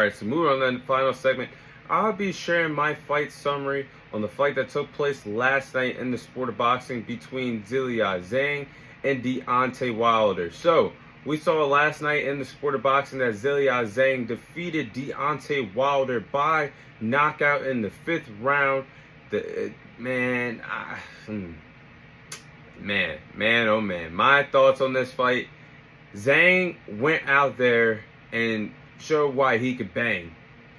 Alright, so moving on to the final segment, I'll be sharing my fight summary on the fight that took place last night in the sport of boxing between Zhilei Zhang and Deontay Wilder. So, we saw last night in the sport of boxing that Zhilei Zhang defeated Deontay Wilder by knockout in the 5th round. Man, oh man. My thoughts on this fight, Zhang went out there and showed why he could bang.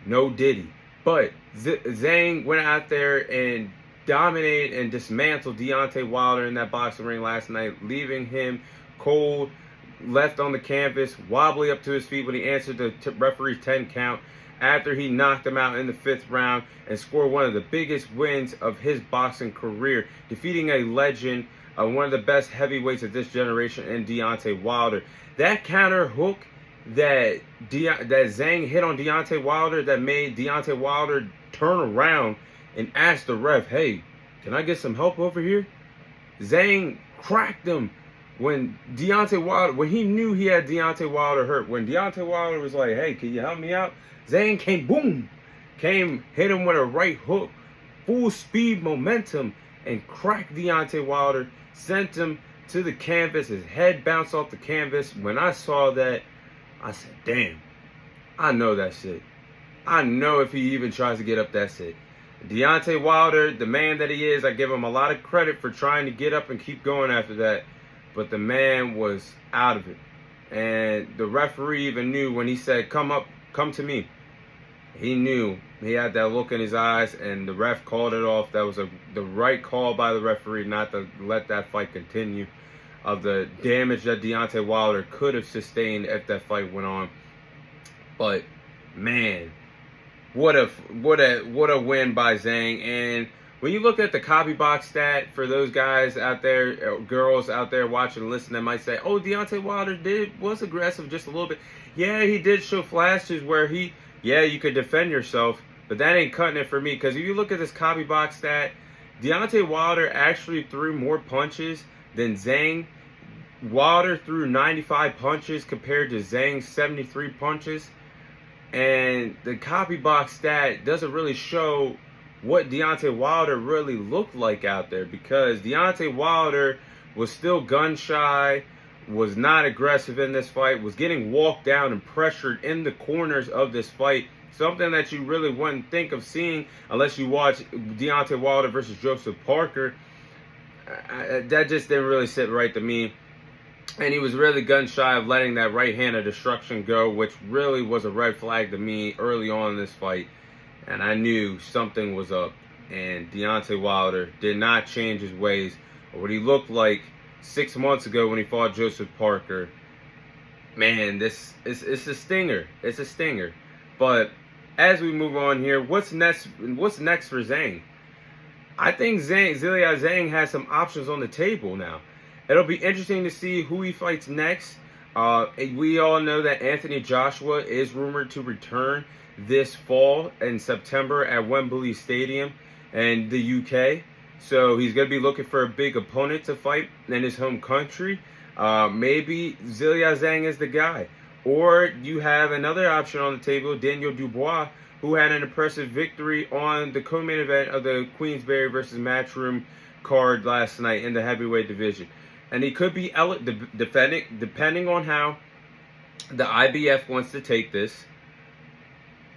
No Diddy. But Zhang went out there and dominated and dismantled Deontay Wilder in that boxing ring last night, leaving him cold, left on the canvas, wobbly up to his feet when he answered the referee's 10 count after he knocked him out in the 5th round and scored one of the biggest wins of his boxing career, defeating a legend, one of the best heavyweights of this generation in Deontay Wilder. That counter hook that Zhang hit on Deontay Wilder that made Deontay Wilder turn around and ask the ref, hey, can I get some help over here? Zhang cracked him when Deontay Wilder, when he knew he had Deontay Wilder hurt. When Deontay Wilder was like, hey, can you help me out? Zhang hit him with a right hook, full speed momentum, and cracked Deontay Wilder, sent him to the canvas. His head bounced off the canvas. When I saw that, I said, damn, I know that shit. I know if he even tries to get up, that's it. Deontay Wilder, the man that he is, I give him a lot of credit for trying to get up and keep going after that. But the man was out of it. And the referee even knew when he said, come to me. He knew. He had that look in his eyes, and the ref called it off. That was the right call by the referee not to let that fight continue, of the damage that Deontay Wilder could have sustained if that fight went on. But man, what a win by Zhang. And when you look at the copy box stat, for those guys out there, girls out there watching and listening, that might say, oh, Deontay Wilder was aggressive just a little bit. Yeah, he did show flashes where you could defend yourself, but that ain't cutting it for me. Because if you look at this copy box stat, Deontay Wilder actually threw more punches than Zhang. Wilder threw 95 punches compared to Zhang's 73 punches. And the copy box stat doesn't really show what Deontay Wilder really looked like out there, because Deontay Wilder was still gun shy, was not aggressive in this fight, was getting walked down and pressured in the corners of this fight. Something that you really wouldn't think of seeing unless you watch Deontay Wilder versus Joseph Parker. That just didn't really sit right to me. And he was really gun shy of letting that right hand of destruction go, which really was a red flag to me early on in this fight. And I knew something was up. And Deontay Wilder did not change his ways, or what he looked like 6 months ago when he fought Joseph Parker. Man, it's a stinger. It's a stinger. But as we move on here, what's next for Zhang? I think Zhilei Zhang has some options on the table now. It'll be interesting to see who he fights next. We all know that Anthony Joshua is rumored to return this fall in September at Wembley Stadium in the UK. So he's going to be looking for a big opponent to fight in his home country. Maybe Zhilei Zhang is the guy. Or you have another option on the table, Daniel Dubois, who had an impressive victory on the co-main event of the Queensberry versus Matchroom card last night in the heavyweight division. And he could be defending, depending on how the IBF wants to take this.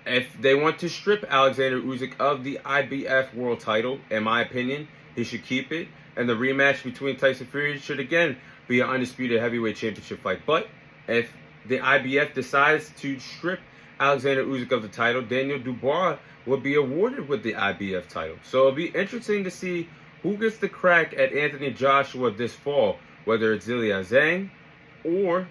If they want to strip Alexander Usyk of the IBF world title, in my opinion, he should keep it. And the rematch between Tyson Fury should again be an undisputed heavyweight championship fight. But if the IBF decides to strip Alexander Usyk of the title, Daniel Dubois will be awarded with the IBF title. So it'll be interesting to see who gets the crack at Anthony Joshua this fall, whether it's Zhilei Zhang or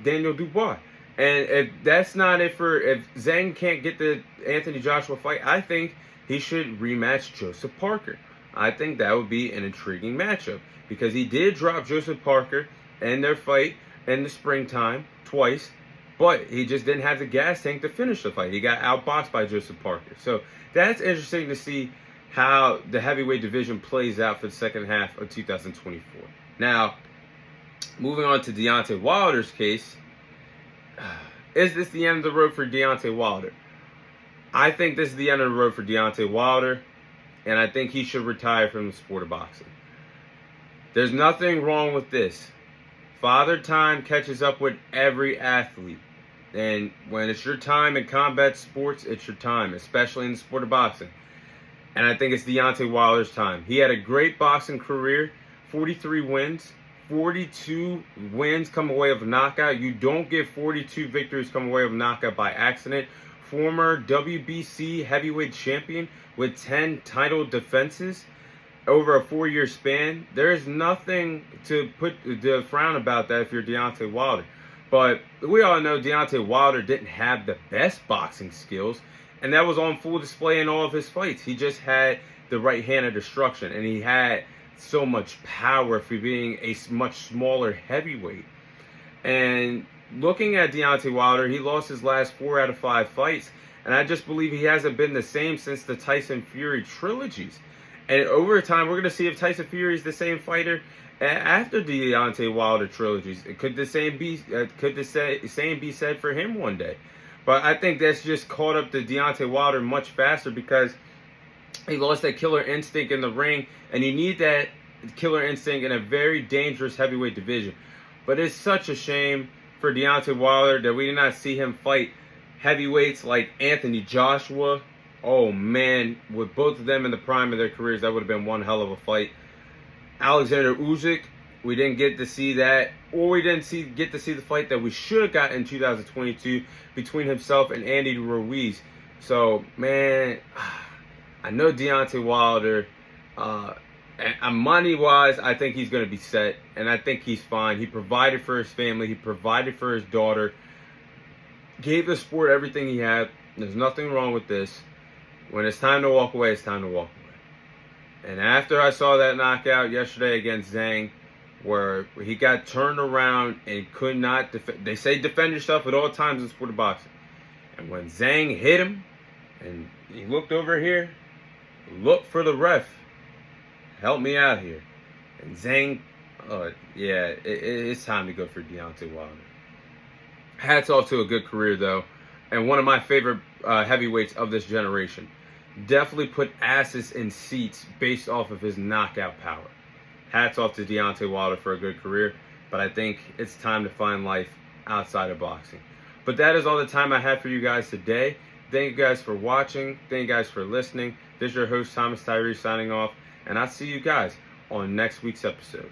Daniel Dubois. And if that's not it if Zhang can't get the Anthony Joshua fight, I think he should rematch Joseph Parker. I think that would be an intriguing matchup, because he did drop Joseph Parker in their fight in the springtime twice, but he just didn't have the gas tank to finish the fight. He got outboxed by Joseph Parker. So that's interesting to see how the heavyweight division plays out for the second half of 2024. Now, moving on to Deontay Wilder's case, Is this the end of the road for Deontay Wilder? I think this is the end of the road for Deontay Wilder, and I think he should retire from the sport of boxing. There's nothing wrong with this. Father Time catches up with every athlete. And when it's your time in combat sports, it's your time, especially in the sport of boxing. And I think it's Deontay Wilder's time. He had a great boxing career, 43 wins, 42 wins come away with a knockout. You don't get 42 victories come away with a knockout by accident. Former WBC heavyweight champion with 10 title defenses over a 4-year span. There is nothing to frown about that if you're Deontay Wilder. But we all know Deontay Wilder didn't have the best boxing skills, and that was on full display in all of his fights. He just had the right hand of destruction, and he had so much power for being a much smaller heavyweight. And looking at Deontay Wilder, he lost his last 4 out of 5 fights, and I just believe he hasn't been the same since the Tyson Fury trilogies. And over time, we're going to see if Tyson Fury is the same fighter after the Deontay Wilder trilogies. Could the same be said for him one day? But I think that's just caught up to Deontay Wilder much faster because he lost that killer instinct in the ring, and you need that killer instinct in a very dangerous heavyweight division. But it's such a shame for Deontay Wilder that we did not see him fight heavyweights like Anthony Joshua. Oh man, with both of them in the prime of their careers, that would have been one hell of a fight. Alexander Usyk, we didn't get to see that, or we didn't get to see the fight that we should have got in 2022 between himself and Andy Ruiz. So, man, I know Deontay Wilder, money-wise, I think he's going to be set, and I think he's fine. He provided for his family. He provided for his daughter. Gave the sport everything he had. There's nothing wrong with this. When it's time to walk away, it's time to walk away. And after I saw that knockout yesterday against Zhang, where he got turned around and could not defend. They say defend yourself at all times in the sport of boxing. And when Zhang hit him, and he looked over here, look for the ref. Help me out here. And Zhang, it's time to go for Deontay Wilder. Hats off to a good career, though. And one of my favorite heavyweights of this generation. Definitely put asses in seats based off of his knockout power. Hats off to Deontay Wilder for a good career. But I think it's time to find life outside of boxing. But that is all the time I have for you guys today. Thank you guys for watching. Thank you guys for listening. This is your host, Thomas Tyree, signing off. And I'll see you guys on next week's episode.